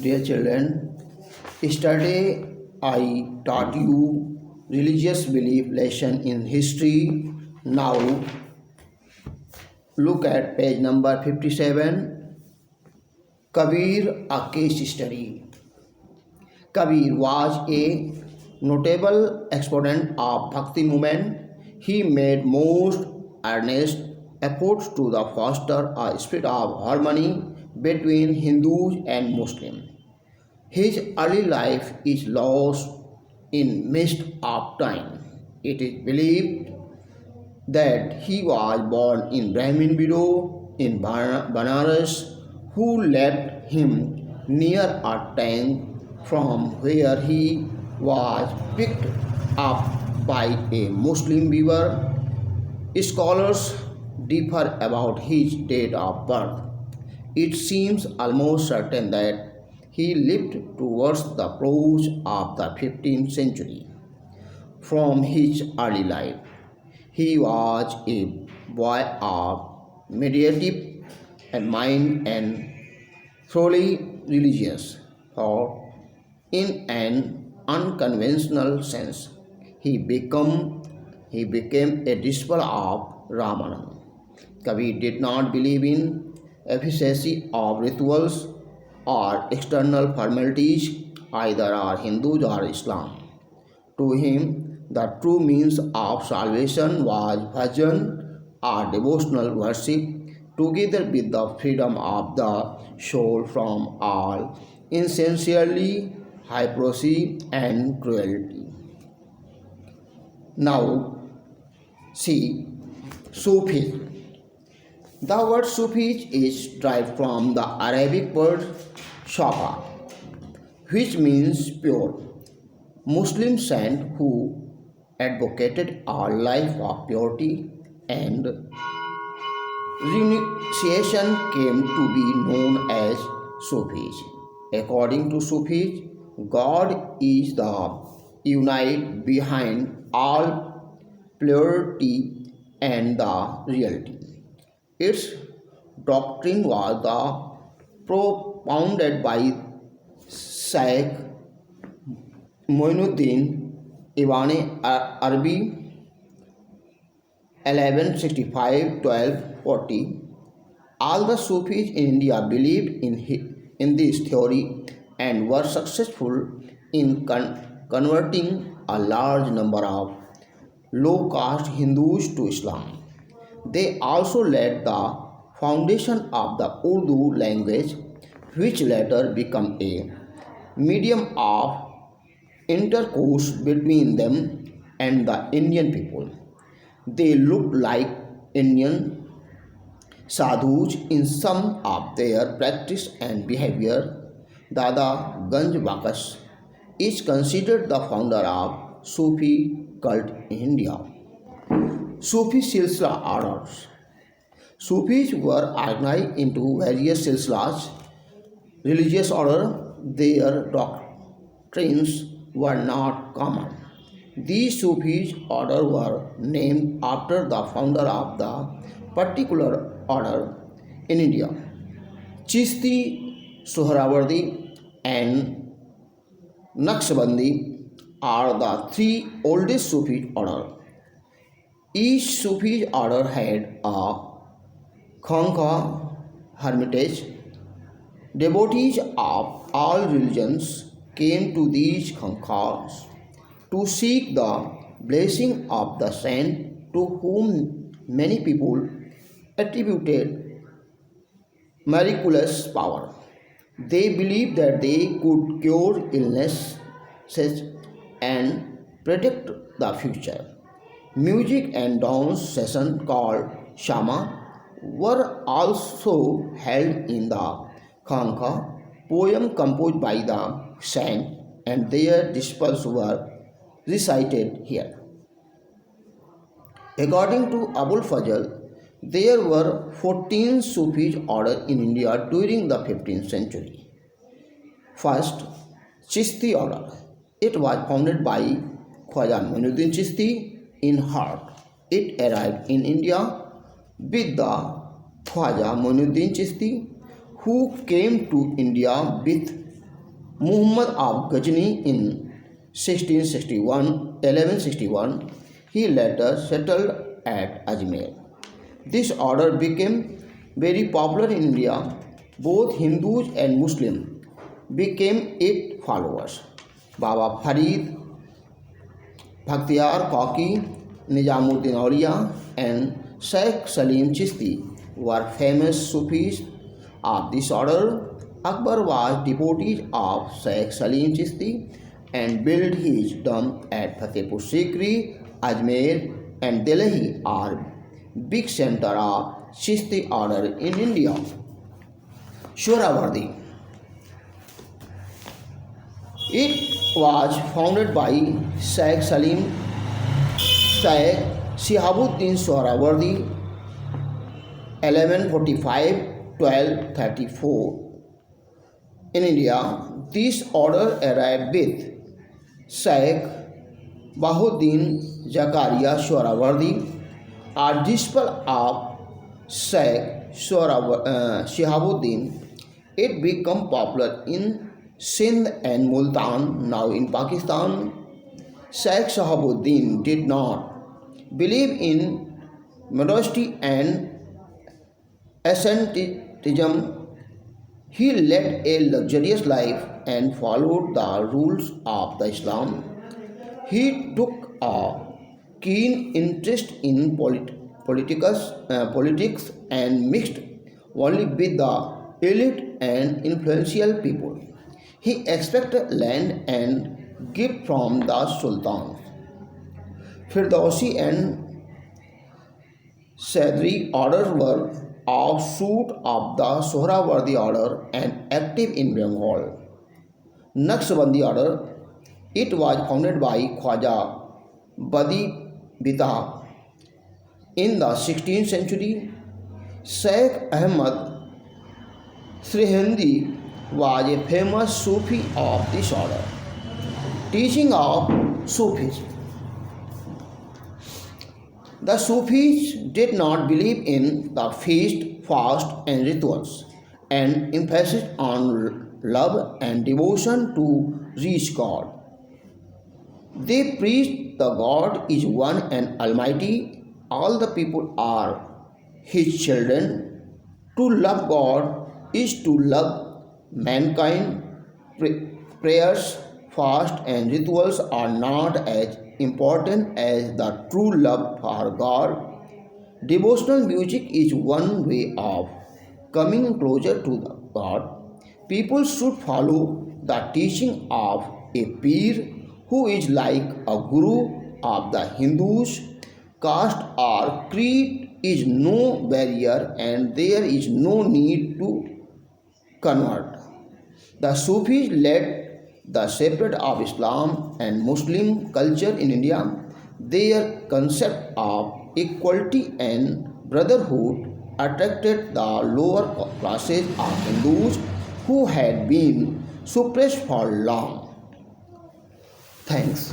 Dear children, yesterday I taught you religious belief lesson in history. Now look at page number 57. Kabir, a case study. Kabir was a notable exponent of Bhakti movement. He made most earnest efforts to foster a spirit of harmony between Hindus and Muslims. His early life is lost in mist of time. It is believed that he was born in Brahmin widow in Banaras, who left him near a tank from where he was picked up by a Muslim weaver. Scholars differ about his date of birth. It seems almost certain that he lived towards the close of the 15th century. From his early life, he was a boy of meditative mind and thoroughly religious, or in an unconventional sense. He became a disciple of Ramanan. Kabir did not believe in efficacy of rituals or external formalities, either are Hindus or Islam. To him, the true means of salvation was bhajan or devotional worship, together with the freedom of the soul from all insincerity, hypocrisy, and cruelty. Now, see Sufi. The word Sufi is derived from the Arabic word Safa, which means pure. Muslim saint who advocated a life of purity and renunciation came to be known as Sufis. According to Sufis, God is the unite behind all purity and the reality. Its doctrine was propounded by Shaykh Moinuddin Ibn Arabi 1165-1240. All the Sufis in India believed in this theory and were successful in converting a large number of low caste Hindus to Islam. They also laid the foundation of the Urdu language, which later became a medium of intercourse between them and the Indian people. They looked like Indian sadhus in some of their practice and behavior. Dada Ganj Bakas is considered the founder of Sufi cult in India. Sufi Silsila orders. Sufis were organized into various silsilas, religious order. Their doctrines were not common. These Sufis order were named after the founder of the particular order in India. Chishti, Sohrawardi, and Naqshbandi are the three oldest Sufi orders. Each Sufi order had a Khanqa hermitage. Devotees of all religions came to these Khanqas to seek the blessing of the saint to whom many people attributed miraculous power. They believed that they could cure illnesses and predict the future. Music and dance sessions called Shama were also held in the Khanqa. Poems composed by the saint and their disciples were recited here. According to Abul Fazl, there were 14 Sufi orders in India during the 15th century. First, Chishti order. It was founded by Khwaja Moinuddin Chishti in Heart. It arrived in India with the Khwaja Moinuddin Chishti, who came to India with Muhammad of Ghazni in 1161. He later settled at Ajmer. This order became very popular in India. Both Hindus and Muslims became its followers. Baba Farid, Bhaktiar Kaki, Nizamuddin Auliya, and Sheikh Salim Chishti were famous Sufis of this order. Akbar was devotee of Sheikh Salim Chishti and built his tomb at Fatehpur Sikri, Ajmer, and Delhi are big center of Chishti order in India. Sohrawardi. It was founded by Sheikh Shihabuddin Sohrawardi 1145-1234. In India, this order arrived with Sheikh Bahuddin Zakaria Sohrawardi, a disciple of Sheikh Shihabuddin. It became popular in Sindh and Multan, now in Pakistan. Sheikh Shihabuddin did not believe in modesty and asceticism. He led a luxurious life and followed the rules of the Islam. He took a keen interest in politics and mixed only with the elite and influential people. He expected land and gift from the Sultan. Firdausi and Sadri orders were offshoot of the Sohrawardi order and active in Bengal. Naqshbandi order, it was founded by Khwaja Badi Bita in the 16th century. Sheikh Ahmad Srihendi was a famous Sufi of this order. Teaching of Sufism. The Sufis did not believe in the feast, fast, and rituals, and emphasis on love and devotion to reach God. They preached the God is one and almighty, all the people are His children. To love God is to love mankind. Prayers, fast, and rituals are not as important as the true love for God. Devotional music is one way of coming closer to God. People should follow the teaching of a Peer who is like a Guru of the Hindus. Caste or creed is no barrier and there is no need to convert. The Sufis led the spread of Islam and Muslim culture in India. Their concept of equality and brotherhood attracted the lower classes of Hindus who had been suppressed for long. Thanks.